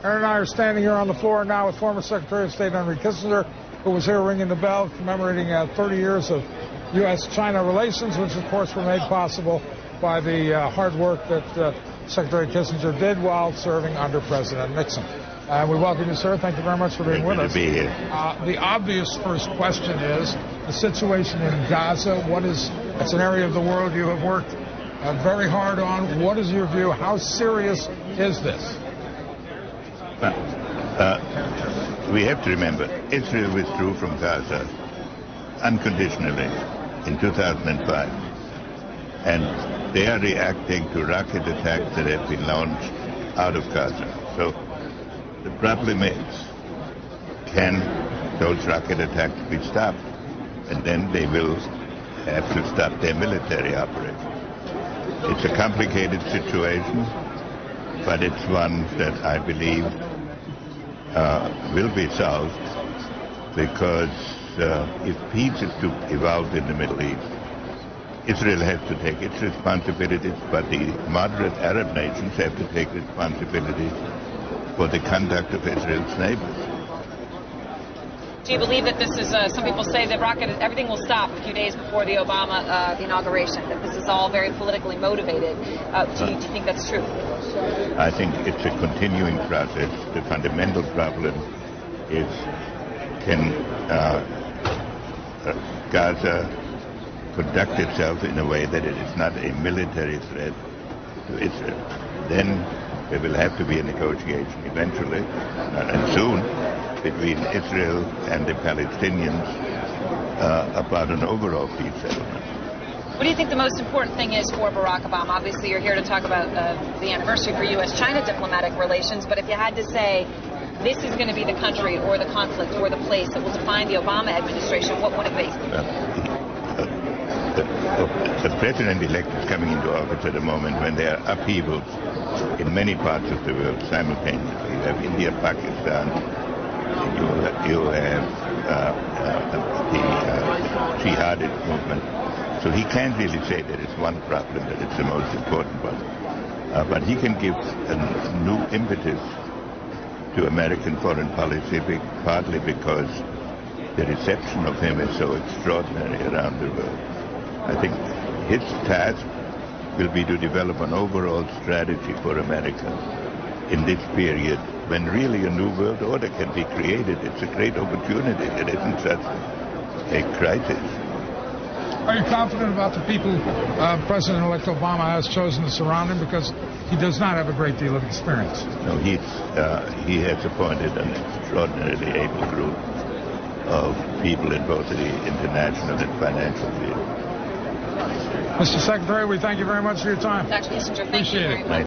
Aaron and I are standing here on the floor now with former Secretary of State Henry Kissinger, who was here ringing the bell commemorating 30 years of U.S.-China relations, which of course were made possible by the hard work that Secretary Kissinger did while serving under President Nixon. We welcome you, sir. Thank you very much for being with us. Good to be here. The obvious first question is the situation in Gaza. It's an area of the world you have worked very hard on. What is your view? How serious is this? We have to remember, Israel withdrew from Gaza unconditionally in 2005, and they are reacting to rocket attacks that have been launched out of Gaza. So the problem is, can those rocket attacks be stopped? And then they will have to stop their military operation. It's a complicated situation, but it's one that I believe will be solved, because if peace is to evolve in the Middle East, Israel has to take its responsibilities, but the moderate Arab nations have to take responsibility for the conduct of Israel's neighbors. Do you believe that this is, some people say that everything will stop a few days before the Obama inauguration, that this is all very politically motivated? Do you think that's true? I think it's a continuing process. The fundamental problem is, can Gaza conduct itself in a way that it is not a military threat to Israel? Then there will have to be a negotiation eventually, and soon, between Israel and the Palestinians about an overall peace settlement. What do you think the most important thing is for Barack Obama? Obviously, you're here to talk about the anniversary for U.S.-China diplomatic relations, but if you had to say this is going to be the country or the conflict or the place that will define the Obama administration, what would it be? The president-elect is coming into office at a moment when there are upheavals in many parts of the world simultaneously. You have India, Pakistan, you have the jihadist movement. So he can't really say there is one problem that is the most important one. But he can give a new impetus to American foreign policy, partly because the reception of him is so extraordinary around the world. I think his task will be to develop an overall strategy for America in this period when really a new world order can be created. It's a great opportunity. It isn't such a crisis. Are you confident about the people President-elect Obama has chosen to surround him, because he does not have a great deal of experience? No, he has appointed an extraordinarily able group of people in both the international and financial field. Mr. Secretary, we thank you very much for your time. Dr. Kissinger, thank you very much.